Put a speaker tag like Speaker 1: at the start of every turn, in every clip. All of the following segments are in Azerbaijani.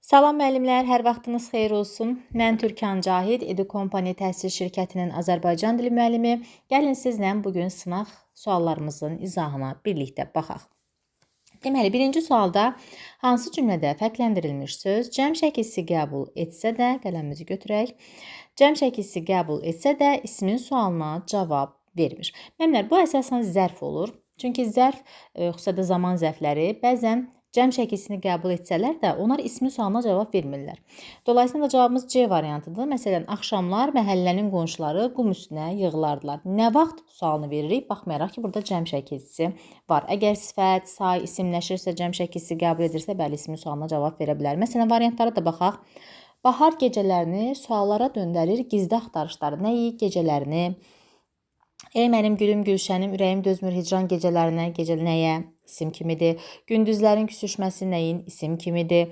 Speaker 1: Salam müəllimlər, hər vaxtınız xeyir olsun. Mən Türkan Cahid, Edukompany təhsil şirkətinin Azərbaycan dili müəllimi. Gəlin sizlə bugün sınaq suallarımızın izahına birlikdə baxaq. Deməli, birinci sualda hansı cümlədə fərqləndirilmiş söz cəm şəkilsi qəbul etsə də, qələmimizi götürək, cəm şəkilsi qəbul etsə də ismin sualına cavab vermir. Müəllimlər, bu əsasən zərf olur. Çünki zərf, xüsusilə də zaman zərfləri bəzən cəm şəkilsini qəbul etsələr də, onlar ismin sualına cavab vermirlər. Dolayısıyla cavabımız C variantıdır. Məsələn, axşamlar məhəllənin qonşuları qum üstünə yığılardılar. Nə vaxt sualını veririk, baxmayaraq ki, burada cəm şəkilsi var. Əgər sifət, say, isimləşirsə, cəm şəkilsi qəbul edirsə, bəli, ismin sualına cavab verə bilər. Məsələn, variantlara da baxaq. Bahar gecələrini suallara döndərir, gizli axtarışları. Nəyi? Gecələrini. Ey mənim gülüm, gülşənim, ürəyim dözmür hicran gecələrinə, gecə nəyə? İsim kimidir. Gündüzlərin küsüşməsi nəyin? İsim kimidir.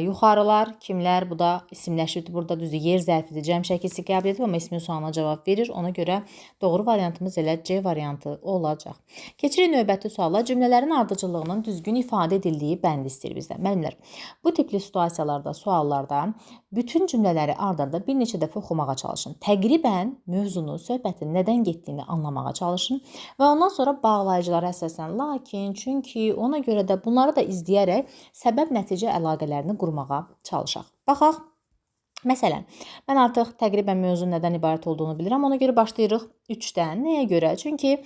Speaker 1: Yuxarılar kimlər? Bu da isimləşibdir. Burada düzdür, yer zərfidir. Cəm şəkilsi qəbul edib, amma ismin sualına cavab verir. Ona görə doğru variantımız elə C variantı olacaq. Keçirik növbəti suala. Cümlələrin ardıcıllığının düzgün ifadə edildiyi bənd istəyir bizdən. Müəllimlər, bu tipli situasiyalarda, suallarda bütün cümlələri ardında bir neçə dəfə oxumağa çalışın. Təqribən mövzunu, söhbətin nədən getdiyini anlamağa çalışın və ondan sonra bağlayıcılara əsasən lakin, çünki ona görə də bunları da izləyərək səbəb-nəticə əlaqələrini qurmağa çalışaq. Baxaq. Məsələn, mən artıq təqribən mövzunun nədən ibarət olduğunu bilirəm. Ona görə başlayırıq 3-dən. Nəyə görə? Çünki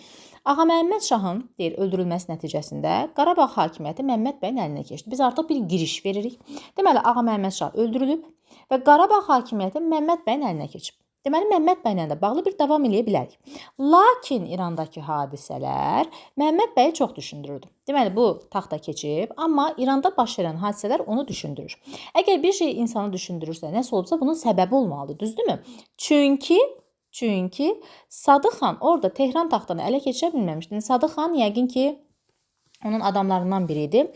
Speaker 1: Ağa Məhəmməd Şahın öldürülməsi nəticəsində Qarabağ hakimiyyəti Məmməd bəyin əlinə keçdi. Biz artıq bir giriş veririk. Deməli, Ağa Məhəmməd Şah öldürülüb və Qarabağ hakimiyyəti Məmməd bəyin əlinə keçib. Deməli, Məmməd bəylə də bağlı bir davam eləyə bilərik. Lakin İrandakı hadisələr Məmməd bəyi çox düşündürürdü. Deməli, bu taxta keçib, amma İranda baş verən hadisələr onu düşündürür. Əgər bir şey insanı düşündürürsə, nəsə olubsa, bunun səbəbi olmalıdır, düzdürmü? Çünki Sadık xan orada Tehran taxtını ələ keçirə bilməmişdi. Sadık xan yəqin ki, onun adamlarından biri idi.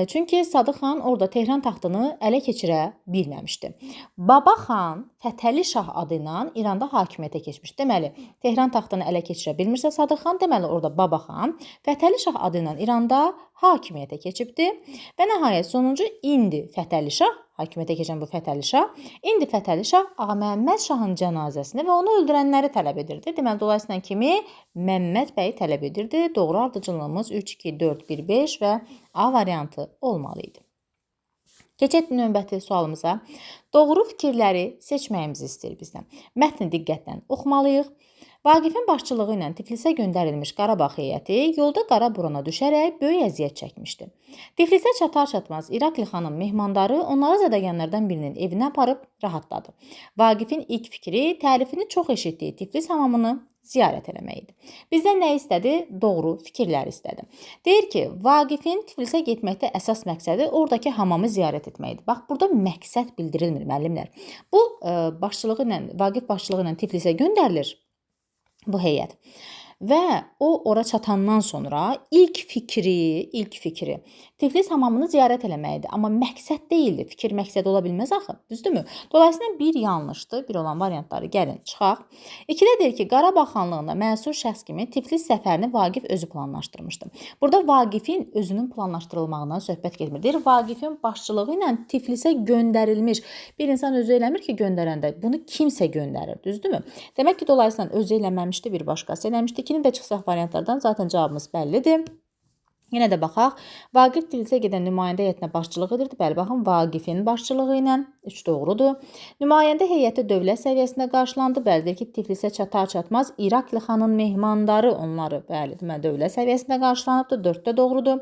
Speaker 1: Çünki Sadık xan orada Tehran taxtını ələ keçirə bilməmişdi. Baba xan Fətəli Şah adı ilə İranda hakimiyyətə keçmişdi. Deməli, Tehran taxtını ələ keçirə bilmirsə Sadık xan, deməli orada Baba xan Fətəli Şah adı ilə İranda hakimiyyətə keçibdi. Və nəhayət sonuncu indi Fətəli Şah, hakimiyyətə keçən bu Fətəli Şah, indi Fətəli Şah Ağa Məhəmməd Şahın cənazəsini və onu öldürənləri tələb edirdi. Deməli, dolayısıyla kimi? Məmməd bəyi tələb edirdi. Doğru ardıcıllığımız 3, 2, 4, 1, 5 və A variantı olmalı idi. Keçək növbəti sualımıza. Doğru fikirləri seçməyimizi istəyir bizdən. Mətni diqqətlə oxumalıyıq. Vaqifin başçılığı ilə Tiflisə göndərilmiş Qarabağ heyəti yolda Qaraburana düşərək böyük əziyyət çəkmişdi. Tiflisə çatar-çatmaz İrakli xanın mehmandarı onları zədəgənlərdən birinin evinə aparıb rahatladı. Vaqifin ilk fikri tərifini çox eşitdiyi Tiflis hamamını ziyarət eləmək idi. Bizdən nə istədi? Doğru fikirlər istədi. Deyir ki, Vaqifin Tiflisə getməkdə əsas məqsədi oradakı hamamı ziyarət etməkdir. Bax, burada məqsəd bildirilmir, müəllimlər. Bu, Vaqif başçılığı ilə Tiflisə göndərilir bu heyət. Və o ora çatandan sonra ilk fikri Tiflis hamamını ziyarət eləməkdir. Amma məqsəd deyildi. Fikir məqsəd ola bilməz axı. Düzdürmü? Dolayısıyla bir yanlışdır. Bir olan variantları gəlin çıxaq. 2-də deyir ki, Qarabağ xanlığında məsul şəxs kimi Tiflis səfərini Vaqif özü planlaşdırmışdı. Burada Vaqifin özünün planlaşdırılmağından söhbət getmir. Deyir, Vaqifin başçılığı ilə Tiflisə göndərilmiş. Bir insan özü eləmir ki, göndərəndə. Bunu kimsə göndərir. Düzdürmü? Demək ki, dolayısıyla özü eləməmişdi, bir başqası eləmişdi. İkini də çıxsaq variantlardan zaten cavabımız bəllidir. Yenə də baxaq. Vaqif Tiflisə gedən nümayəndə heyətinə başçılıq edirdi. Bəli, baxın, Vaqifin başçılığı ilə 3 doğrudur. Nümayəndə heyəti dövlət səviyyəsində qarşılandı. Bəlidir ki, Tiflisə çatar-çatmaz İrakli xanın mehmandarı onları, bəli, deməli dövlət səviyyəsində qarşılanıbdır. 4-də doğrudur.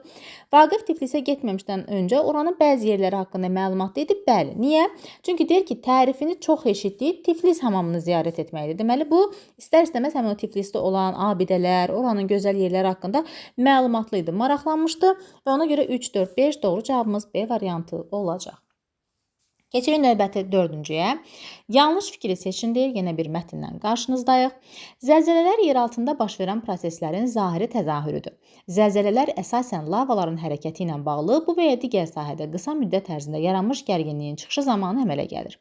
Speaker 1: Vaqif Tiflisə getməmişdən öncə oranın bəzi yerləri haqqında məlumatlı idi. Bəli. Niyə? Çünki deyir ki, tərifini çox eşitdiyi Tiflis hamamını ziyarət etməkdir. Deməli, bu istər-istəməz həmin o Tiflisdə olan abidələr, oranın gözəl yerləri haqqında məlumatlı idi. Maraqlanmışdı və ona görə 3, 4, 5 doğru cavabımız B variantı olacaq. Keçirik növbəti 4-cüyə. Yanlış fikri seçin deyir. Yenə bir mətndən qarşınızdayıq. Zəlzələlər yer altında baş verən proseslərin zahiri təzahürüdür. Zəlzələlər əsasən lavaların hərəkəti ilə bağlı bu və ya digər sahədə qısa müddət ərzində yaranmış gərginliyin çıxışı zamanı əmələ gəlir.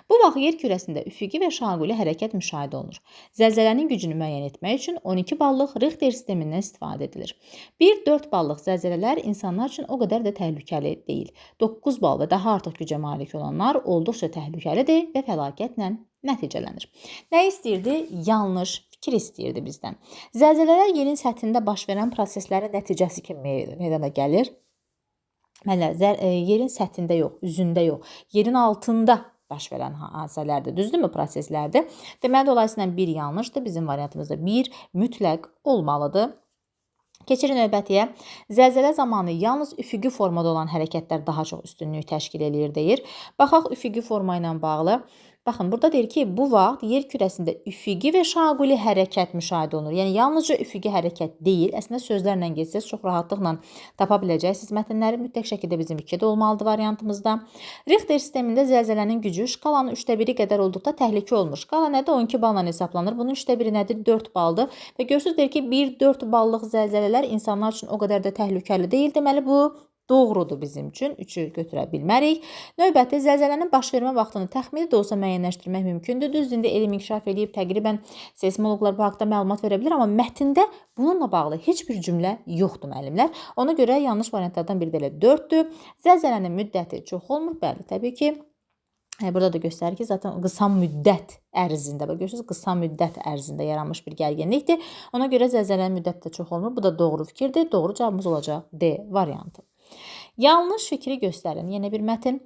Speaker 1: Bu vaxt yer kürəsində üfüqi və şaquli hərəkət müşahidə olunur. Zəlzələnin gücünü müəyyən etmək üçün 12 ballıq Richter sistemindən istifadə edilir. 1-4 ballıq zəlzələlər insanlar üçün o qədər də təhlükəli deyil. 9 bal və daha artıq gücə malik olanlar olduqca təhlükəlidir və fəlakətlə nəticələnir. Nə istəyirdi? Yanlış fikir istəyirdi bizdən. Zəlzələlər yerin səthində baş verən proseslərin nəticəsi kimi meydana gəlir. Yerin səthində yox, üzündə yox, yerin altında baş verən hadisələrdir. Düzdürmü? Proseslərdir. Deməli, dolayısıyla 1 yanlışdır. Bizim variantımızda 1 mütləq olmalıdır. Keçirik növbətiyə. Zəlzələ zamanı yalnız üfüqi formada olan hərəkətlər daha çox üstünlük təşkil eləyir deyir. Baxaq üfüqi forma ilə bağlı. Baxın, burada deyir ki, bu vaxt yer kürəsində üfüqi və şaquli hərəkət müşahidə olunur. Yəni, yalnızca üfüqi hərəkət deyil. Əslində, sözlərlə geçsəz çox rahatlıqla tapa biləcəksiniz mətnləri. Mütləq şəkildə bizim 2-də olmalıdır variantımızda. Richter sistemində zəlzələnin gücü şkalanın 1/3 qədər olduqda təhlükə olmur. Şkala nədir? 12 balla hesablanır. Bunun 1/3 nədir? 4 baldır. Və görürsünüz deyir ki, 1-4 ballıq zəlzələlər insanlar üçün o qədər də təhlükəli deyil. Deməli, bu doğrudur bizim üçün. 3-ü götürə bilmərik. Növbəti, zəlzələnin baş vermə vaxtını təxmini də olsa müəyyənləşdirmək mümkündür. Düzdür, indi elm inkişaf edib təqribən seysmoloqlar bu haqda məlumat verə bilər, amma mətndə bununla bağlı heç bir cümlə yoxdur müəllimlər. Ona görə yanlış variantlardan biri də elə 4-dür. Zəlzələnin müddəti çox olmur. Bəli, təbii ki, burada da göstərir ki, zaten qısa müddət ərzində, görürsünüz, qısa müddət ərzində yaranmış bir gərginlikdir. Ona görə zəlzələnin müddəti də çox olmur. Bu da doğru fikirdir. Doğru cavabımız olacaq D variantı. Yanlış fikri göstərin. Yenə bir mətn.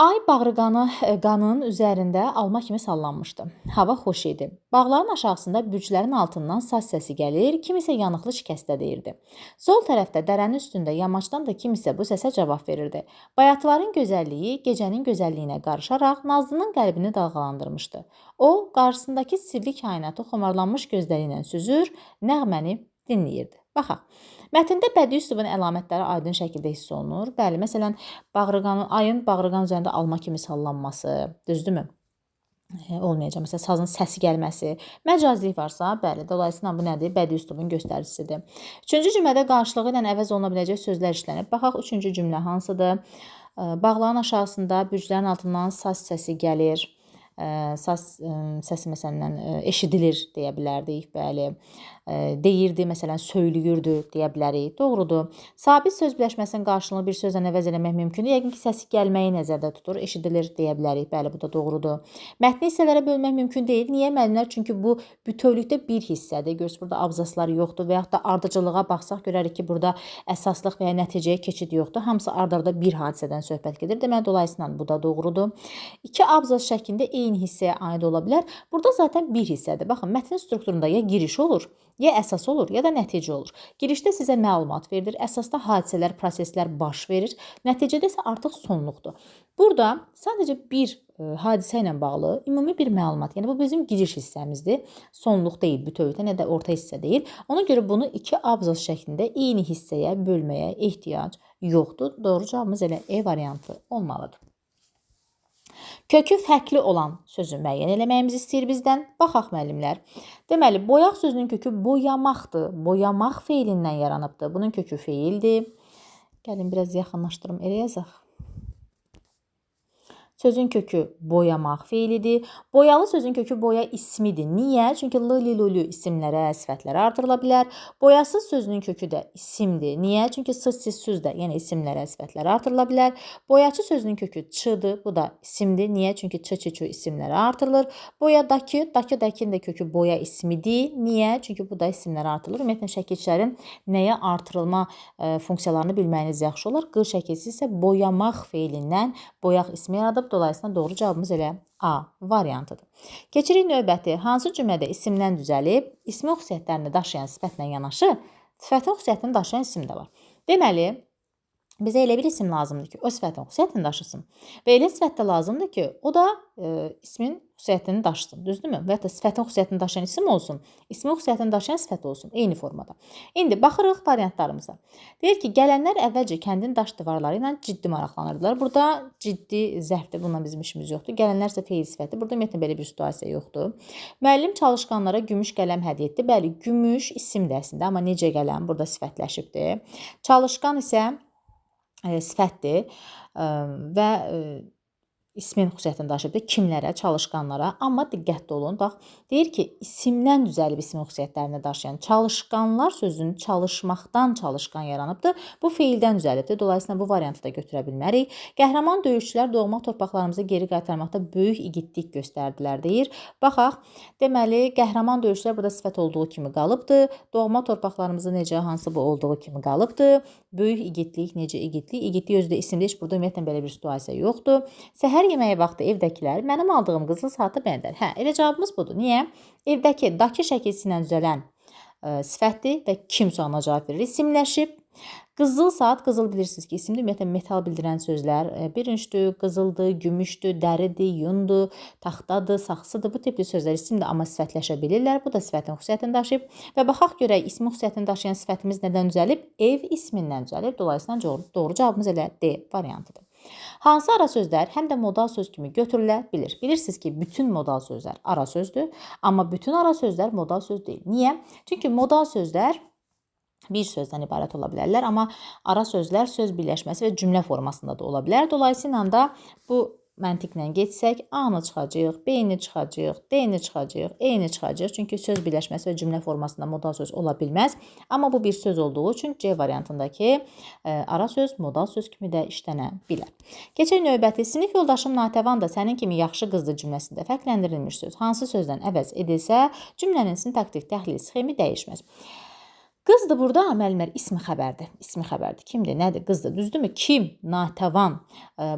Speaker 1: Ay qanın üzərində alma kimi sallanmışdı. Hava xoş idi. Bağların aşağısında bürclərin altından saz səsi gəlir, kimisə yanıqlı şikəstə deyirdi. Sol tərəfdə dərənin üstündə yamaçdan da kimisə bu səsə cavab verirdi. Bayatların gözəlliyi gecənin gözəlliyinə qarışaraq Nazlının qəlbini dalğalandırmışdı. O, qarşısındakı sirli kainatı xomarlanmış gözləri ilə süzür, nəğməni dinləyirdi. Baxaq. Mətndə bədii üslubun əlamətləri aydın şəkildə hiss olunur. Bəli, məsələn, ayın bağırğan üzərində alma kimi sallanması, düzdürmü? Olmayacaq. Məsələn, sazın səsi gəlməsi, məcazlik varsa, bəli, dolayısıyla bu nədir? Bədii üslubun göstəricisidir. 3-cü cümlədə qarşılığı ilə əvəz oluna biləcək sözlər işlənib. Baxaq, 3-cü cümlə hansıdır? Bağların aşağısında bürclərin altından saz səsi gəlir. Saz səsi məsələn eşidilir deyə bilərdik, bəli. Deyirdi, məsələn, söylüyürdü deyə bilərik. Doğrudur. Sabit söz birləşməsinin qarşılığını bir sözlə əvəz eləmək mümkündür. Yəqin ki, səsi gəlməyi nəzərdə tutur, eşidilir deyə bilərik. Bəli, bu da doğrudur. Mətni hissələrə bölmək mümkün deyil. Niyə müəllimlər? Çünki bu bütövlükdə bir hissədir. Görürsünüz, burada abzaslar yoxdur və yaxud da ardıcılığa baxsaq görərik ki, burada əsaslıq və ya nəticəyə keçid yoxdur. Hamısı ard-arda bir hadisədən söhbət gedir. Deməli, dolayısıyla bu da doğrudur. 2 abzas şəklində eyni hissəyə aid ola bilər. Burada zaten bir hissədir. Baxın, mətnin strukturunda ya giriş olur, ya əsas olur, ya da nəticə olur. Girişdə sizə məlumat verilir, əsasda hadisələr, proseslər baş verir, nəticədə isə artıq sonluqdur. Burada sadəcə bir hadisə ilə bağlı ümumi bir məlumat, yəni bu bizim giriş hissəmizdir, sonluq deyil, bütövlükdə, nə də orta hissə deyil. Ona görə bunu 2 abzas şəklində eyni hissəyə bölməyə ehtiyac yoxdur. Doğru cavabımız elə E variantı olmalıdır. Kökü fərqli olan sözü müəyyən eləməyimizi istəyir bizdən. Baxaq müəllimlər. Deməli, boyaq sözünün kökü boyamaqdır. Boyamaq feilindən yaranıbdır. Bunun kökü feildir. Gəlin biraz yaxınlaşdırım, elə yazaq. Sözün kökü boyamaq feilidir. Boyalı sözün kökü boya ismidir. Niyə? Çünki l-li-lu isimlərə, sifətlərə artırıla bilər. Boyasız sözünün kökü də isimdir. Niyə? Çünki s-siz də yəni isimlərə, sifətlərə artırıla bilər. Boyaçı sözünün kökü ç-dır. Bu da isimdir. Niyə? Çünki ç-ç-ç isimlərə artırılır. Boyadakı, dakı-dakinin də kökü boya ismidir. Niyə? Çünki bu da isimlərə artırılır. Ümumiyyətlə şəkilçilərin nəyə artırılma funksiyalarını bilməyiniz yaxşı olar. Q şəkilsi isə boyamaq feilindən boyaq ismi yaradıb. Dolayısıyla doğru cavabımız elə A variantıdır. Keçirik növbəti. Hansı cümlədə isimdən düzəlib, ismi xüsusiyyətlərini daşıyan sifətlə yanaşı, sifətin xüsusiyyətini daşıyan isim də var. Deməli, Bizə elə bir isim lazımdır ki, o sifətin xüsusiyyətini daşısın. Və elə sifət də lazımdır ki, o da ismin xüsusiyyətini daşısın. Düzdürmü? Və ya da sifətin xüsusiyyətini daşıyan isim olsun, ismin xüsusiyyətini daşıyan sifət olsun, eyni formada. İndi baxırıq variantlarımıza. Deyir ki, gələnlər əvvəlcə kəndin daş divarları ilə ciddi maraqlanırdılar. Burada ciddi zərfdir, bununla bizim işimiz yoxdur. Gələnlər isə feil sifəti. Burada ümumiyyətlə belə bir situasiya yoxdur. Müəllim çalışqanlara gümüş qələm hədiyyə etdi. Bəli, gümüş isimdir əslində, amma necə qələm burada sifətləşibdir. Çalışqan isə sifətdir və ismin xüsusiyyətini daşıyıbdır. Kimlərə? Çalışqanlara. Amma diqqətli olun. Bax, deyir ki, isimdən düzəlib ismin xüsusiyyətlərini daşıyan. Çalışqanlar sözünün çalışmaqdan çalışqan yaranıbdır. Bu feildən düzəlibdir. Dolayısıyla bu variantı da götürə bilmərik. Qəhrəman döyüşçülər doğma torpaqlarımızı geri qaytarmaqda böyük igidlik göstərdilər deyir. Baxaq, deməli, qəhrəman döyüşçülər burada sifət olduğu kimi qalıbdır. Doğma torpaqlarımızı necə, hansı bu olduğu kimi qalıbdır. Böyük igidlik, necə igidlik? İgidlik özü də isimdir. Heç burada ümumiyyətlə belə bir situasiya yoxdur. Səhər yeməyi vaxtı evdəkilər mənim aldığım qızıl saata bənzər. Hə, elə cavabımız budur. Niyə? Evdəki dakı şəkilsi ilə düzələn sifətdir və kim sualına cavab verir? İsimləşib. Qızıl saat, qızıl bilirsiniz ki, isimdir. Ümumiyyətlə metal bildirən sözlər bürüncdür, qızıldır, gümüşdür, dəridir, yundur, taxtadır, saxsıdır. Bu tipli sözlər isimdir, amma sifətləşə bilirlər. Bu da sifətin xüsusiyyətini daşıyıb. Və baxaq görək, ismin xüsusiyyətini daşıyan sifətimiz nədən düzəlib? Ev ismindən düzəlib. Dolayısıyla doğru cavabımız elə D variantıdır. Hansı ara sözlər həm də modal söz kimi götürülə bilir? Bilirsiniz ki, bütün modal sözlər ara sözdür, amma bütün ara sözlər modal söz deyil. Niyə? Çünki modal sözlər bir sözdən ibarət ola bilərlər, amma ara sözlər söz birləşməsi və cümlə formasında da ola bilər. Dolayısıyla da bu məntiqlə getsək, A-nı çıxacaq, B-ni çıxacaq, D-ni çıxacaq, E-ni çıxacaq. Çünki söz birləşməsi və cümlə formasında modal söz ola bilməz. Amma bu bir söz olduğu üçün C variantındakı ara söz modal söz kimi də işlənə bilər. Keçək növbəti. Sinif yoldaşım Natəvan da sənin kimi yaxşı qızdır cümləsində fərqləndirilmiş söz hansı sözdən əvəz edilsə, cümlənin sintaktik təhlil sxemi dəyişməz. Qızdır burada müəllimlər ismi xəbərdir. İsmi xəbərdir. Kimdir? Nədir? Qızdır. Düzdürmü? Kim? Natəvan.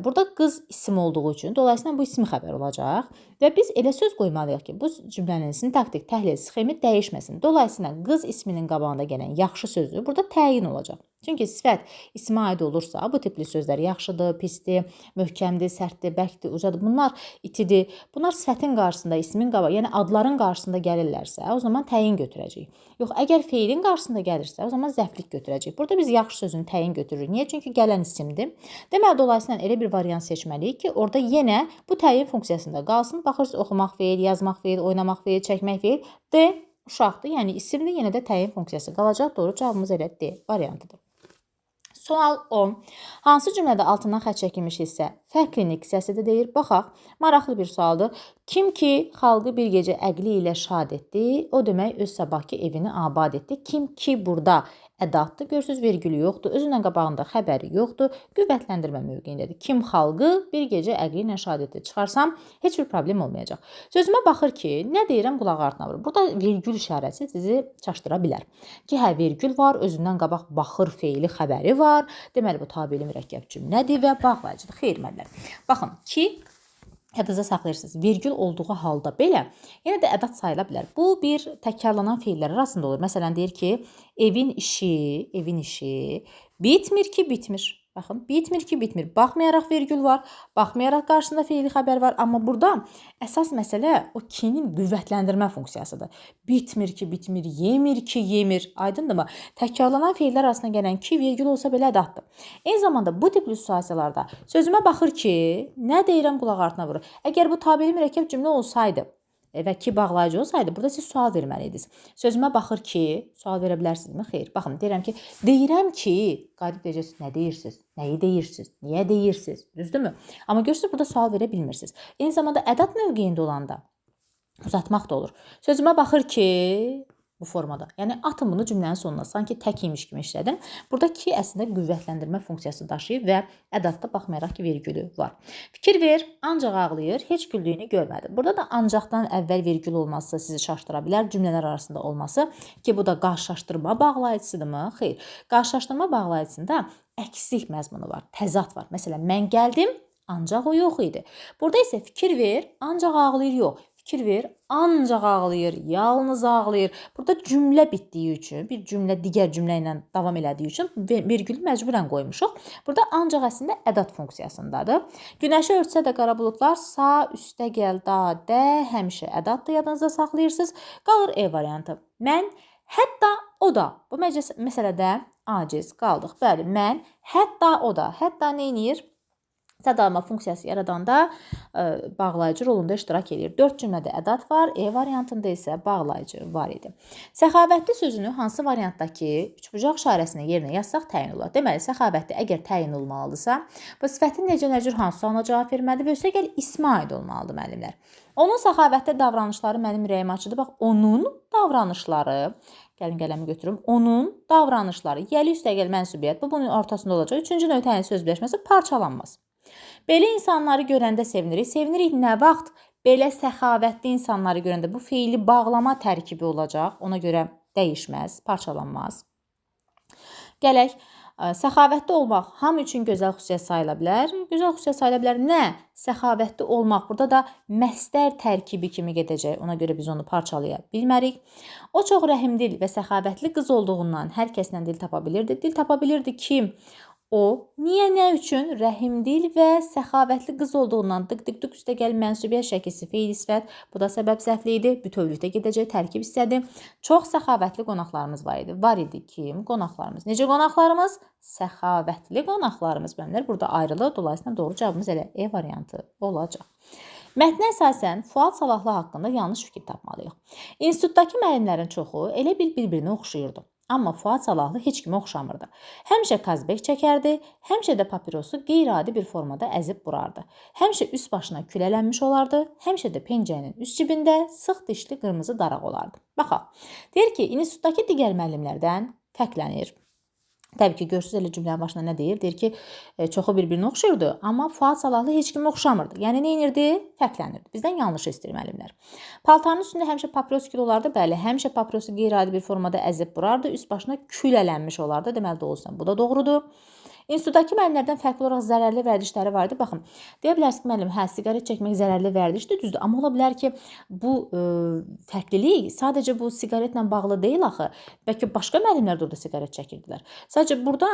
Speaker 1: Burada qız isim olduğu üçün dolayısıyla bu ismi xəbər olacaq və biz elə söz qoymalıyıq ki, bu cümlənin sintaktik təhlil sxemi dəyişməsin. Dolayısıyla qız isminin qabağında gələn yaxşı sözü burada təyin olacaq. Çünki sifət ismə aid olursa, bu tipli sözlər yaxşıdır, pisdir, möhkəmdir, sərtdir, bərkdir, ucadır. Bunlar itidir. Bunlar sifətin qarşısında, ismin qabağında, yəni adların qarşısında gəlirlərsə, o zaman təyin götürəcəyik. Yox, əgər feilin qarşısında gəlirsə, o zaman zəflik götürəcəyik. Burada biz yaxşı sözün təyin götürürük. Niyə? Çünki gələn isimdir. Deməli, dolayısıyla elə bir variant seçməliyik ki, orada yenə bu təyin funksiyasında qalsın. Baxırsınız, oxumaq feil, yazmaq feil, oynamaq feil, çəkmək feil. D uşaqdır, yəni isimdir, yenə də təyin funksiyası qalacaq. Doğru cavabımız elə D variantıdır. Sual 10. Hansı cümlədə altından xətt çəkilmiş hissə fərqlilik hissəsidir deyir. Baxaq, maraqlı bir sualdır. Kim ki xalqı bir gecə əqli ilə şad etdi, o demək öz sabahki evini abad etdi. Kim ki burada ədatdır, görürsüz vergülü yoxdur, özündən qabağında xəbəri yoxdur, qüvvətləndirmə mövqeyindədir. Kim xalqı bir gecə əqli ilə şad etdi. Çıxarsam heç bir problem olmayacaq. Sözümə baxır ki, nə deyirəm qulaq ardına vurur. Burada vergül işarəsi sizi çaşdıra bilər. Ki, hə, vergül var, özündən qabaq baxır feili xəbəri var. Deməli, bu tabeli mürəkkəb cümlədir və bağlayıcıdır. Xeyr, müəllimlər. Baxın, ki, yadınızda saxlayırsınız. Vergül olduğu halda belə yenə də ədat sayıla bilər. Bu bir təkrarlanan feillər arasında olur. Məsələn, deyir ki, evin işi bitmir ki, bitmir. Baxın, bitmir ki, bitmir. Baxmayaraq vergül var, baxmayaraq qarşısında feili xəbər var. Amma burada əsas məsələ o ki-nin qüvvətləndirmə funksiyasıdır. Bitmir ki, bitmir, yemir ki, yemir. Aydındırmı? Təkrarlanan feillər arasında gələn ki, vergül olsa belə ədatdır. Eyni zamanda bu tipli situasiyalarda sözümə baxır ki, nə deyirəm qulaq ardına vurur. Əgər bu tabeli mürəkkəb cümlə olsaydı və ki bağlayıcı olsaydı, burada siz sual verməliydiniz. Sözümə baxır ki, sual verə bilərsinizmi? Xeyr. Baxın, deyirəm ki, qayıdıb deyəcəksiniz, nə deyirsiniz? Nəyi deyirsiniz? Niyə deyirsiniz? Düzdürmü? Amma görürsünüz, burada sual verə bilmirsiniz. Eyni zamanda ədat mövqeyində olanda uzatmaq da olur. Sözümə baxır ki, bu formada. Yəni, atın bunu cümlənin sonuna, sanki tək imiş kimi işlədim. Burada ki, əslində qüvvətləndirmə funksiyası daşıyıb və ədatda baxmayaraq ki, vergülü var. Fikir ver, ancaq ağlayır, heç güldüyünü görmədi. Burada da ancaqdan əvvəl vergül olması sizi çaşdıra bilər, cümlələr arasında olması ki, bu da qarşılaşdırma bağlayıcısıdırmı? Xeyr. Qarşılaşdırma bağlayıcısında əkslik məzmunu var, təzad var. Məsələn, mən gəldim, ancaq o yox idi. Burada isə fikir ver, ancaq ağlayır yox. Fikir ver, ancaq ağlayır, yalnız ağlayır. Burada cümlə bitdiyi üçün, bir cümlə digər cümlə ilə davam elədiyi üçün vergülü məcburən qoymuşuq. Burada ancaq əslində ədat funksiyasındadır. Günəşi örtsə də qara buludlar, sa, üstə gəl, da, də, həmişə ədatdır, yadınızda saxlayırsınız. Qalır E variantı. Mən, hətta o da. Bu məsələdə aciz qaldıq. Bəli, mən, hətta o da. Hətta nə edir? Sədalama funksiyası yaradanda bağlayıcı rolunda iştirak edir. 4 cümlədə ədat var, E variantında isə bağlayıcı var idi. Səxavətli sözünü hansı variantdakı üçbucaq işarəsini yerinə yazsaq təyin olar? Deməli, səxavətli əgər təyin olmalıdırsa, bu sifətin necə nəcür hansı sualına cavab verməlidir və üstəgəl ismə aid olmalıdır müəllimlər. Onun səxavətli davranışları mənim ürəyimə açıdır. Bax, onun davranışları, gəlin qələmi götürüm, onun davranışları, yəli üstəgəl mənsubiyyət, bu bunun ortasında olacaq. Üçüncü növ təyin söz birləşməsi parçalanmaz. Belə insanları görəndə sevinirik. Sevinirik nə vaxt? Belə səxavətli insanları görəndə bu feili bağlama tərkibi olacaq. Ona görə dəyişməz, parçalanmaz. Gələk, səxavətli olmaq hamı üçün gözəl xüsusiyyət sayıla bilər. Gözəl xüsusiyyət sayıla bilər. Nə? Səxavətli olmaq. Burada da məstər tərkibi kimi gedəcək. Ona görə biz onu parçalaya bilmərik. O çox rəhimdil və səxavətli qız olduğundan hər kəslə dil tapa bilirdi. Dil tapa bilirdi kim? O, niyə, nə üçün? Rəhimdil və səxavətli qız olduğundan dık üstəgəl mənsubiyyət şəkisi feil sifət. Bu da səbəb zərfli idi. Bütövlükdə gedəcək tərkib hissədir. Çox səxavətli qonaqlarımız var idi. Var idi kim? Qonaqlarımız. Necə qonaqlarımız? Səxavətli qonaqlarımız. Bəlimlər burada ayrılır. Dolayısıyla doğru cavabımız elə E variantı olacaq. Mətnə əsasən Fuad Salahlı haqqında yanlış fikir tapmalıyıq. İnstitutdakı müəllimlərin çoxu elə bil bir-birinə oxşayırdı. Amma Fuad Salahlı heç kimə oxşamırdı. Həmişə kazbek çəkərdi, həmişə də papirosu qeyri-adi bir formada əzib burardı. Həmişə üst başına külələnmiş olardı, həmişə də pencəyinin üst cibində sıx dişli qırmızı daraq olardı. Baxaq, deyir ki, institutdakı digər müəllimlərdən fərqlənir. Təbii ki, görürsünüz elə cümlənin başında nə deyir? Deyir ki, çoxu bir-birinə oxşayırdı, amma Fuad Salahlı heç kimə oxşamırdı. Yəni, nə edirdi? Fərqlənirdi. Bizdən yanlış istəyir müəllimlər. Paltarının üstündə həmişə papiros kül olardı. Bəli, həmişə papirosu qeyri-adi bir formada əzib burardı. Üst başına külələnmiş olardı. Deməli, doğrusu bu da doğrudur. İnstitutdakı müəllimlərdən fərqli olaraq zərərli vərdişləri var idi. Baxın, deyə bilərsiniz ki, müəllim, hə, siqaret çəkmək zərərli vərdişdir, düzdür. Amma ola bilər ki, bu fərqlilik sadəcə bu siqaretlə bağlı deyil axı. Bəlkə başqa müəllimlər də orada siqaret çəkirdilər. Sadəcə burada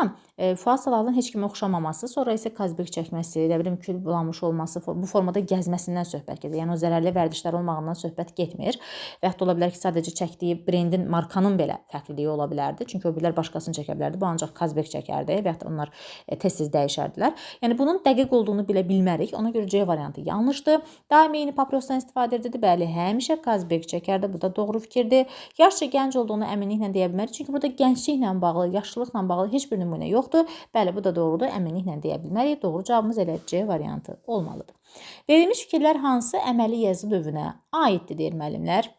Speaker 1: Fuad Salahlının heç kimə oxşamaması, sonra isə kazbek çəkməsi, nə bilim, kül bulanmış olması, bu formada gəzməsindən söhbət gedir. Yəni o zərərli vərdişlər olmağından söhbət getmir. Və hətta ola bilər ki, sadəcə çəkdiyi brendin, markanın belə fərqliliyi ola bilərdi. Çünki o birlər başqasını çəkə bilərdi. Bu ancaq kazbek çəkərdi və hətta onlar tez-tez dəyişərdilər. Yəni bunun dəqiq olduğunu bilə bilmərik. Ona görə C variantı yanlışdır. Daimi eyni paprosdan istifadə edirdi. Bəli, həmişə kazbek çəkərdi. Bu da doğru fikirdir. Yaşca gənc olduğunu əminliklə deyə bilmərik. Çünki burada gəncliklə bağlı, yaşlılıqla bağlı heç bir nümunə yoxdur. Bəli, bu da doğrudur. Əminliklə deyə bilmərik. Doğru cavabımız elə C variantı olmalıdır. Verilmiş fikirlər hansı əməli yazı növünə aiddir deyir müəllimlər?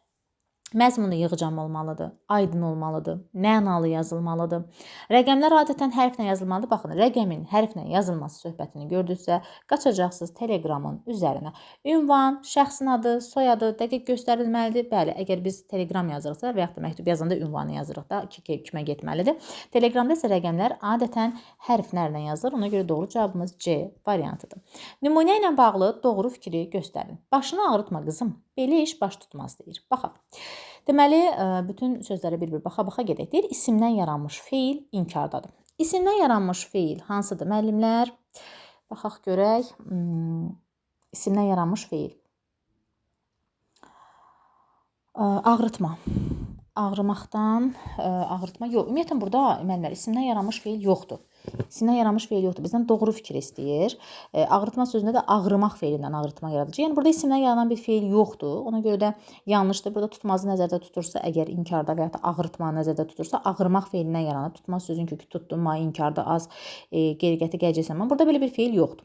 Speaker 1: Məzmunu yığcam olmalıdır, aydın olmalıdır, mənalı yazılmalıdır. Rəqəmlər adətən hərflə yazılmalıdır. Baxın, rəqəmin hərflə yazılması söhbətini gördünüzsə, qaçacaqsınız Telegramın üzərinə. Ünvan, şəxsin adı, soyadı dəqiq göstərilməlidir. Bəli, əgər biz Telegram yazırıqsa və yaxud da məktub yazanda ünvanı yazırıq da, kimə getməlidir. Telegramda isə rəqəmlər adətən hərflərlə yazılır. Ona görə doğru cavabımız C variantıdır. Nümunə ilə bağlı doğru fikri göstərin. Başını ağrıtma qızım. Belə iş baş tutmaz deyir. Baxaq. Deməli, bütün sözlərə bir-bir baxa-baxa gedək. Deyir, isimdən yaranmış feil inkardadır. İsimdən yaranmış feil hansıdır müəllimlər? Baxaq görək. İsimdən yaranmış feil. Ağrıtma. Ağrımaqdan, ağrıtma yox. Ümumiyyətlə, burada müəllimlər, isimdən yaranmış feil yoxdur. İsimdən yaranmış feil yoxdur. Bizdən doğru fikir istəyir. Ağrıtma sözündə də ağrımaq feilindən ağrıtma yaradacaq. Yəni, burada isimdən yaranan bir feil yoxdur. Ona görə də yanlışdır. Burada tutmazı nəzərdə tutursa, əgər inkarda və ya da ağrıtma nəzərdə tutursa, ağrımaq feilindən yaranır. Tutmaz sözün kökü tutdum, ma, inkarda az, qeyri-qəti gələcəksən. Burada belə bir feil yoxdur.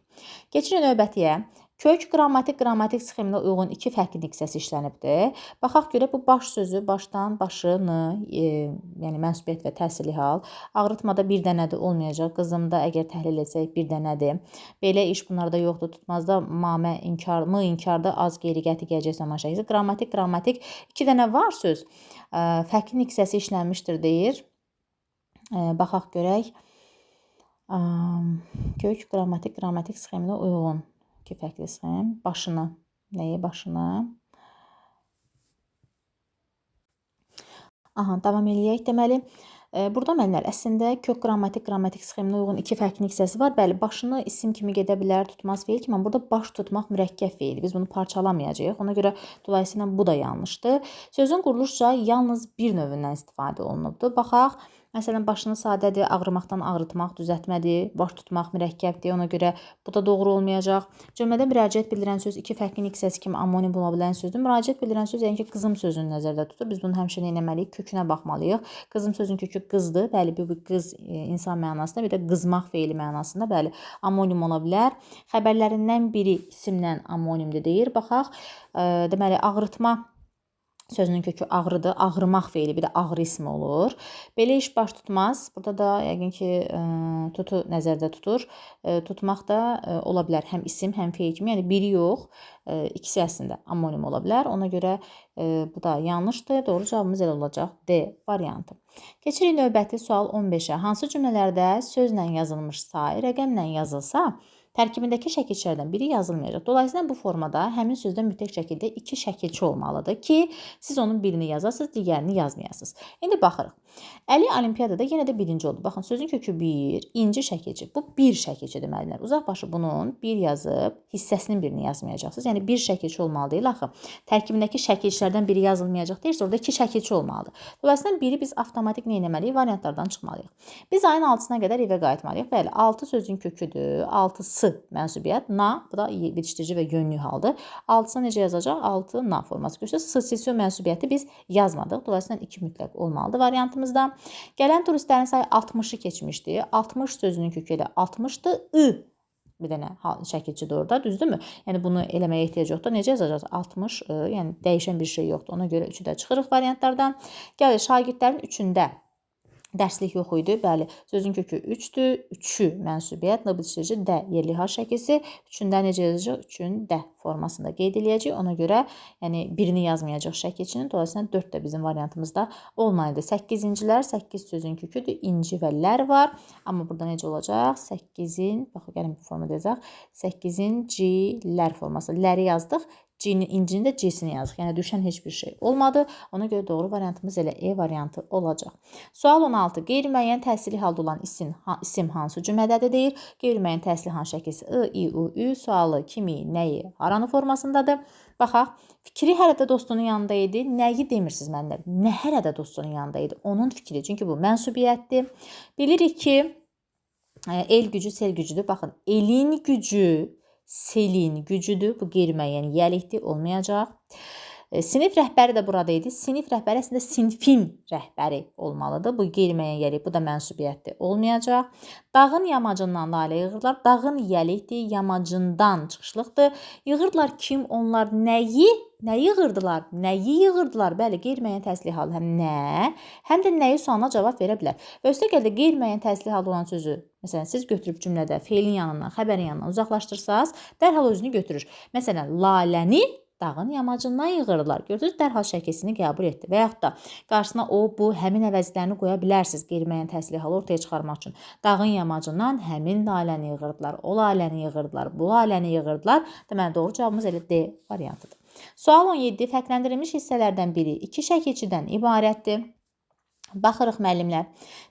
Speaker 1: Keçirin növbətiyə. Kök qrammatik sxeminə uyğun iki fərqli hissəsi işlənibdir. Baxaq görə bu baş sözü, başdan, başını, yəni mənsubiyyət və təsirli hal. Ağrıtmada bir dənədir, olmayacaq. Qızımda əgər təhlil etsək bir dənədir. Belə iş bunlarda yoxdur. Tutmazda mamə, inkarda az qeyri-qəti gələcək zaman şəkildə. Qrammatik iki dənə var söz. Fərqli hissəsi işlənmişdir deyir. Baxaq görək. Kök qrammatik sxeminə uyğun. İki fərqli sxem. Başını, nəyi başını? Aha, davam eləyək. Deməli, burada müəllimlər əslində kök qrammatik sxeminə uyğun iki fərqli hissəsi var. Bəli, başını isim kimi gedə bilər, tutmaz feil kimi. Amma burada baş tutmaq mürəkkəb feildir. Biz bunu parçalamayacağıq. Ona görə dolayısıyla bu da yanlışdır. Sözün quruluşca yalnız bir növündən istifadə olunubdur. Baxaq. Məsələn, başını sadədir, ağrımaqdan ağrıtmaq düzəltmədir, baş tutmaq mürəkkəbdir. Ona görə bu da doğru olmayacaq. Cümlədə müraciət bildirən söz iki fərqli hissəsi kimi amonim ola bilən sözdür. Müraciət bildirən söz yəni ki, qızım sözünü nəzərdə tutur. Biz bunu həmişə nə etməliyik? Kökünə baxmalıyıq. Qızım sözünün kökü qızdır. Bəli, bu qız insan mənasında, bir də qızmaq feili mənasında, bəli, amonim ola bilər. Xəbərlərindən biri isimlə amonimdir deyir. Baxaq. Deməli, ağrıtma sözünün kökü ağrıdır. Ağrımaq feili bir də ağrı ismi olur. Belə iş baş tutmaz. Burada da yəqin ki, tutu nəzərdə tutur. Tutmaq da ola bilər həm isim, həm feil kimi. Yəni biri yox, ikisi əslində amonim ola bilər. Ona görə bu da yanlışdır. Doğru cavabımız elə olacaq D variantı. Keçirik növbəti sual 15-ə. Hansı cümlələrdə sözlə yazılmış say rəqəmlə yazılsa, tərkibindəki şəkilçilərdən biri yazılmayacaq. Dolayısıyla bu formada həmin sözdə mütləq şəkildə iki şəkilçi olmalıdır ki, siz onun birini yazasınız, digərini yazmayasınız. İndi baxırıq. Əli olimpiyadada yenə də birinci oldu. Baxın, sözün kökü 1, inci şəkilçi. Bu bir şəkilçi deməlilər. Uzaq başı bunun bir yazıb hissəsinin birini yazmayacaqsınız. Yəni bir şəkilçi olmalı deyil axı. Tərkibindəki şəkilçilərdən biri yazılmayacaq deyirsə, orada iki şəkilçi olmalıdır. Dolayısıyla biri biz avtomatik nə etməliyik? Variantlardan çıxmalıyıq. Biz ayın 6-sına qədər evə qayıtmalıyıq. Bəli, 6 sözün köküdür. 6-sı mənsubiyyət, na, bu da bitişdirici və yönlü haldır. 6-sına necə yazacaq? 6 na forması göstərir. Session mənsubiyyəti biz yazmadıq. Dolayısıyla 2 mütləq olmalıdır variantımızda. Gələn turistlərin sayı 60-ı keçmişdi. 60 sözünün kökü elə 60-dır. Bir dənə şəkilçidir orada, düzdürmü? Yəni bunu eləməyə ehtiyac yoxdur. Necə yazacağız? 60, yəni dəyişən bir şey yoxdur. Ona görə 3-ü də çıxırıq variantlardan. Gəlir şagirdlərin 3-ündə dərslik yox idi. Bəli, sözün kökü 3-dür. 3-ü mənsubiyyət, bitişdirici də yerli H şəkilsi. 3-ündə necə yazacaq? 3-ün də formasında qeyd eləyəcək. Ona görə yəni birini yazmayacaq şəkilçinin. Dolayısıyla 4 də bizim variantımızda olmalıdır. 8-incilər, 8 sözün köküdür. İnci və lər var. Amma burada necə olacaq? 8-in, baxın, gəlin bu formada yazacaq. 8-in cilər forması. Ləri yazdıq. İncinin də C-sini yazıq. Yəni düşən heç bir şey olmadı. Ona görə doğru variantımız elə E variantı olacaq. Sual 16. Qeyri-müəyyən təsirli halda olan isim hansı cümlədədir deyir. Qeyri-müəyyən təsirli hansı şəkilsi I, I, U, Ü sualı kimi, nəyi, haranı formasındadır. Baxaq. Fikri hələ də dostunun yanında idi. Nəyi demirsiniz mənlər? Nə hələ də dostunun yanında idi? Onun fikri. Çünki bu mənsubiyyətdir. Bilirik ki, el gücü sel gücüdür. Baxın, elin gücü selin gücüdür. Bu qeyri-müəyyən yəlikdir, olmayacaq. Sinif rəhbəri də burada idi. Sinif rəhbəri əslində sinfin rəhbəri olmalıdır. Bu qeyri-müəyyən yəlik, bu da mənsubiyyətdir, olmayacaq. Dağın yamacından lalə yığırlar. Dağın yəlikdir, yamacından çıxışlıqdır. Yığırdılar kim? Onlar nəyi? Nə yığırdılar? Nəyi yığırdılar? Bəli, qeyri-müəyyən təsirli hal həm nə, həm də nəyi sualına cavab verə bilər. Və üstəgəl də qeyri-müəyyən təsirli hal olan sözü, məsələn, siz götürüb cümlədə feilin yanından, xəbərin yanından uzaqlaşdırsanız, dərhal özünü götürür. Məsələn, laləni dağın yamacından yığırlar. Gördünüz, dərhal şəkilsini qəbul etdi. Və yaxud da qarşısına o, bu, həmin əvəzlərini qoya bilərsiniz qeyri-müəyyən təsirli halı ortaya çıxarmaq üçün. Dağın yamacından həmin laləni yığırdılar, o laləni yığırdılar, bu laləni yığırdılar. Deməli, doğru cavabımız elə D variantıdır. Sual 17. Fərqləndirilmiş hissələrdən biri iki şəkilçidən ibarətdir. Baxırıq müəllimlər.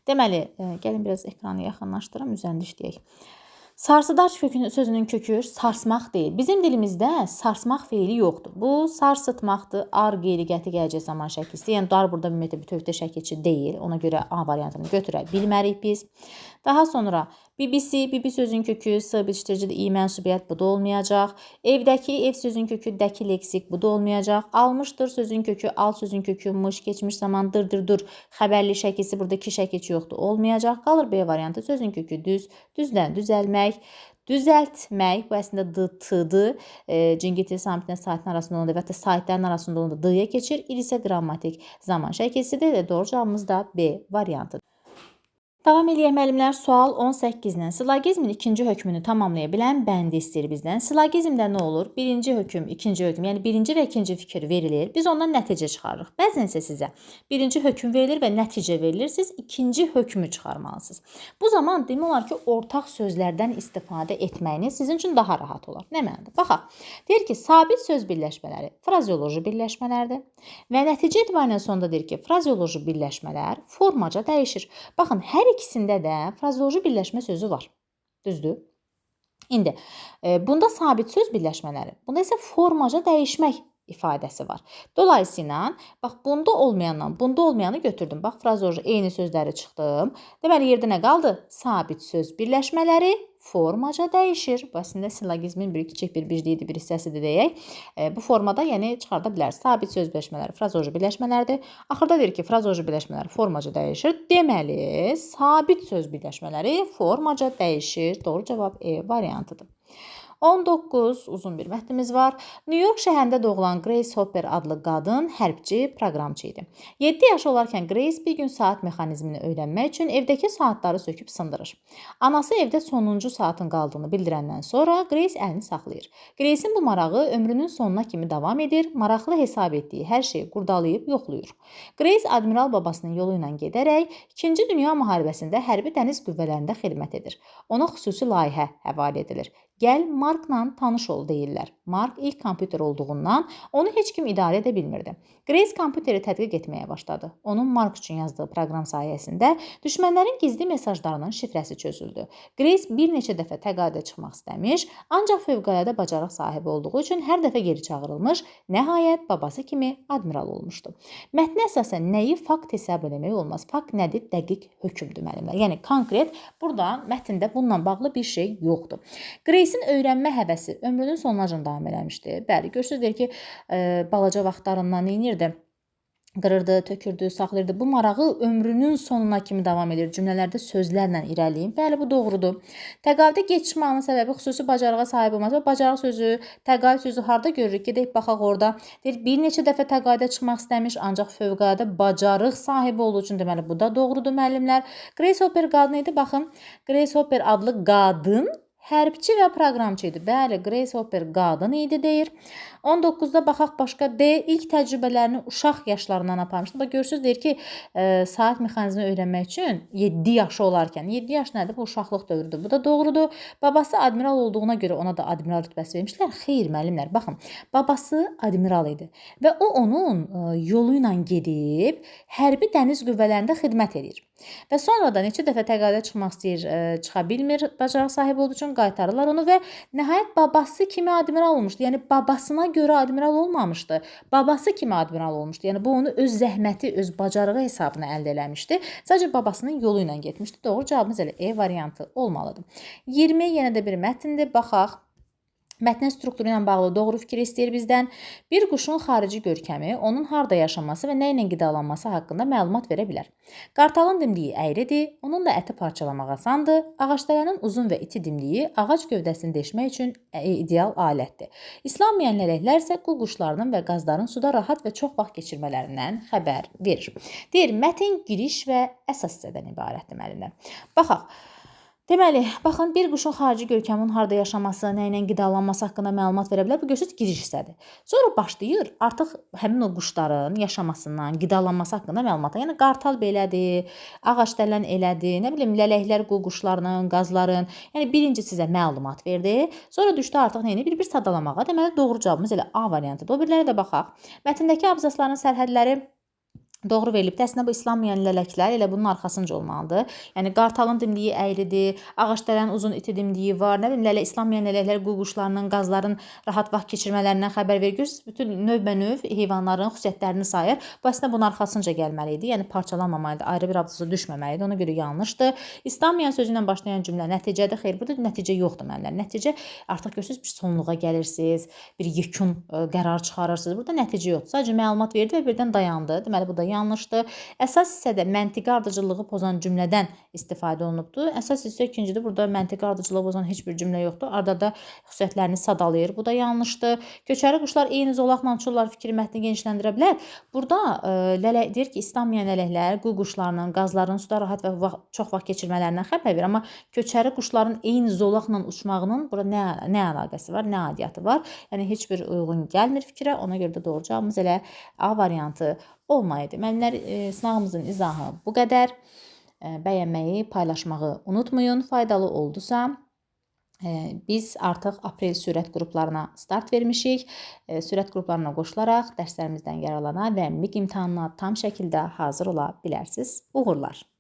Speaker 1: Deməli, gəlin biraz ekranı yaxınlaşdırım, üzərində işləyək. Sarsıdar sözünün kökü sarsmaq deyil. Bizim dilimizdə sarsmaq feili yoxdur. Bu sarsıtmaqdır. Ar qeyri-qəti gələcək zaman şəkilsi. Yəni dar burada ümumiyyətlə bütövdə şəkilçi deyil. Ona görə A variantını götürə bilmərik biz. Daha sonra bibi sözün kökü S bitişdiricidir. İ mənsubiyyət, bu da olmayacaq. Evdəki, ev sözün kökü dəki leksik, bu da olmayacaq. Almışdır sözün kökü, al sözün kökü, mış, geçmiş zaman, dur. Xəbərli şəkilsi, burada iki şəkilçi yoxdur, olmayacaq. Qalır B variantı, sözün kökü düz, düzdən düzəlmək, düzəltmək, bu əslində d-t-dır. Cingiti, samitlə saitin arasında olanda və ya saitlərin arasında olanda d-ya keçir. İl isə qrammatik zaman şəkilsidir. Doğru cavabımız da B variantıdır. Davam eləyək müəllimlər. Sual 18-dən. Silogizmin ikinci hökmünü tamamlaya bilən bəndi istəyir bizdən. Silogizmdə nə olur? Birinci hökm, ikinci hökm, yəni birinci və ikinci fikir verilir. Biz ondan nəticə çıxarırıq. Bəzən isə sizə birinci hökm verilir və nəticə verilir. Siz ikinci hökmü çıxarmalısınız. Bu zaman demək olar ki, ortaq sözlərdən istifadə etməyiniz sizin üçün daha rahat olar. Nə mənada? Baxaq. Deyir ki, sabit söz birləşmələri frazeoloji birləşmələrdir və nəticə etibarilə sonda deyir ki, frazeoloji birləşmələr formaca dəyişir. Baxın, hər ikisində də frazeoloji birləşmə sözü var. Düzdür? İndi bunda sabit söz birləşmələri, bunda isə formaca dəyişmək ifadəsi var. Dolayısıyla bax bunda olmayandan bunda olmayanı götürdüm. Bax frazeoloji eyni sözləri çıxdım. Deməli yerdə nə qaldı? Sabit söz birləşmələri formaca dəyişir. Bu əslində silogizmin bir kiçik bir birliyidir, bir hissəsidir deyək. Bu formada yəni çıxarda bilərsiniz. Sabit söz birləşmələri frazeoloji birləşmələrdir. Axırda deyir ki, frazeoloji birləşmələr formaca dəyişir. Deməli, sabit söz birləşmələri formaca dəyişir. Doğru cavab E variantıdır. 19 uzun bir mətnimiz var. New York şəhərində doğulan Grace Hopper adlı qadın hərbçi, proqramçı idi. 7 yaşı olarkən Grace bir gün saat mexanizmini öyrənmək üçün evdəki saatları söküb sındırır. Anası evdə sonuncu saatın qaldığını bildirəndən sonra Grace əlini saxlayır. Grace'in bu marağı ömrünün sonuna kimi davam edir, maraqlı hesab etdiyi hər şeyi qurdalayıb yoxlayır. Grace admiral babasının yolu ilə gedərək 2-ci Dünya müharibəsində hərbi dəniz qüvvələrində xidmət edir. Ona xüsusi layihə həvalə edilir. Gəl Markla tanış ol deyirlər. Mark ilk kompüter olduğundan onu heç kim idarə edə bilmirdi. Grace kompüteri tədqiq etməyə başladı. Onun Mark üçün yazdığı proqram sayəsində düşmənlərin gizli mesajlarının şifrəsi çözüldü. Grace bir neçə dəfə təqaüdə çıxmaq istəmiş, ancaq fövqəladə bacarıq sahibi olduğu üçün hər dəfə geri çağırılmış, nəhayət babası kimi admiral olmuşdu. Mətnə əsasən nəyi fakt hesab etmək olmaz? Fakt nədir? Dəqiq hökmdür müəllimlər. Yəni konkret burada mətndə bununla bağlı bir şey yoxdur. Grace'in öyrənmə həvəsi ömrünün sonuncuna davam eləmişdi. Bəli, görürsünüz deyir ki, balaca vaxtlarından neynirdi? Qırırdı, tökürdü, saxlayırdı. Bu marağı ömrünün sonuna kimi davam edir. Cümlələrdə sözlərlə irəliyim. Bəli, bu doğrudur. Təqaüdə gec çıxmağının səbəbi xüsusi bacarığa sahib olması. Bacarıq sözü, təqaüd sözü harda görürük? Gedək baxaq orada. Deyir, bir neçə dəfə təqaüdə çıxmaq istəmiş, ancaq fövqəladə bacarıq sahibi olduğu üçün deməli bu da doğrudur müəllimlər. Grace Hopper qadın idi. Baxın, Grace Hopper adlı qadın hərbçi və proqramçı idi. Bəli, Grace Hopper qadın idi deyir. 19-da baxaq başqa D. İlk təcrübələrini uşaq yaşlarından aparmışdı. Bax görürsüz deyir ki, saat mexanizmini öyrənmək üçün 7 yaşı olarkən. 7 yaş nədir? Bu uşaqlıq dövrüdür. Bu da doğrudur. Babası admiral olduğuna görə ona da admiral rütbəsi vermişlər. Xeyr müəllimlər, baxın. Babası admiral idi və o onun yolu ilə gedib hərbi dəniz qüvvələrində xidmət edir. Və sonra da neçə dəfə təqaüdə çıxmaq istəyir, çıxa bilmir, bacarıq sahibi olduğu üçün qaytarırlar onu və nəhayət babası kimi admiral olmuşdu. Yəni babasına görə admiral olmamışdı. Babası kimi admiral olmuşdu. Yəni bu onu öz zəhməti, öz bacarığı hesabına əldə eləmişdi. Sadəcə babasının yolu ilə getmişdi. Doğru cavabımız elə E variantı olmalıdır. 20 yenə də bir mətndir. Baxaq. Mətnin strukturu ilə bağlı doğru fikir istəyir bizdən. Bir quşun xarici görkəmi, onun harda yaşaması və nə ilə qidalanması haqqında məlumat verə bilər. Qartalın dimdiyi əyridir, onun da əti parçalamaq asandır. Ağacdələnin uzun və iti dimdiyi ağac gövdəsini deşmək üçün ideal alətdir. İslanmayan lələklər isə qu quşlarının və qazların suda rahat və çox vaxt keçirmələrindən xəbər verir. Deyir, mətn giriş və əsas hissədən ibarətdir müəllimlər. Baxaq. Deməli, baxın, bir quşun xarici görkəmin harda yaşaması, nə ilə qidalanması haqqında məlumat verə bilər. Bu görürsünüz giriş hissədir. Sonra başlayır artıq həmin o quşların yaşamasından, qidalanması haqqında məlumat. Yəni qartal belədir, ağacdələn elədir, nə bilim lələklər qu quşlarının, qazların. Yəni birinci sizə məlumat verdi. Sonra düşdü artıq nə bir sadalamağa. Deməli doğru cavabımız elə A variantıdır. O birilərə də baxaq. Mətndəki abzasların sərhədləri doğru verilib. Əslində bu islanmayan lələklər elə bunun arxasınca olmalıdır. Yəni qartalın dimdiyi əyridir, ağacdələnin uzun iti dimdiyi var. Nə bilim islanmayan lələklər qu quşlarının, qazların rahat vaxt keçirmələrindən xəbər verir. Bütün növbənöv heyvanların xüsusiyyətlərini sayır. Bu əslində bunun arxasınca gəlməli idi. Yəni parçalanmamalıydı, ayrı bir abzasa düşməməli idi. Ona görə yanlışdır. İslanmayan sözü ilə başlayan cümlə nəticədə xeyr, burada nəticə yoxdur müəllimlər. Nəticə artıq görürsüz bir sonluğa gəlirsiniz, bir yekun qərar çıxarırsınız. Burada nəticə yoxdur. Sadəcə məlumat verdi və birdən dayandı. Deməli bu da yanlışdır. Əsas hissədə məntiqi ardıcıllığı pozan cümlədən istifadə olunubdur. Əsas hissə ikincidir. Burada məntiqi ardıcılığı pozan heç bir cümlə yoxdur. Ardada xüsusiyyətlərini sadalayır. Bu da yanlışdır. Köçəri quşlar eyni zolaqla uçurlar fikri mətni genişləndirə bilər. Burada lələk deyir ki, istanmayan lələklər qu quşlarının, qazların suda rahat və çox vaxt keçirmələrindən xəbər verir. Amma köçəri quşların eyni zolaqla uçmağının burada nə əlaqəsi var, nə aidiyyatı var? Yəni heç bir uyğun gəlmir fikrə. Ona görə də doğru cavabımız elə A variantı olmalıdır. Müəllimlər, sınağımızın izahı bu qədər. Bəyənməyi, paylaşmağı unutmayın. Faydalı oldusa, biz artıq aprel sürət qruplarına start vermişik. Sürət qruplarına qoşularaq dərslərimizdən yararlana və MİQ imtahanına tam şəkildə hazır ola bilərsiniz. Uğurlar!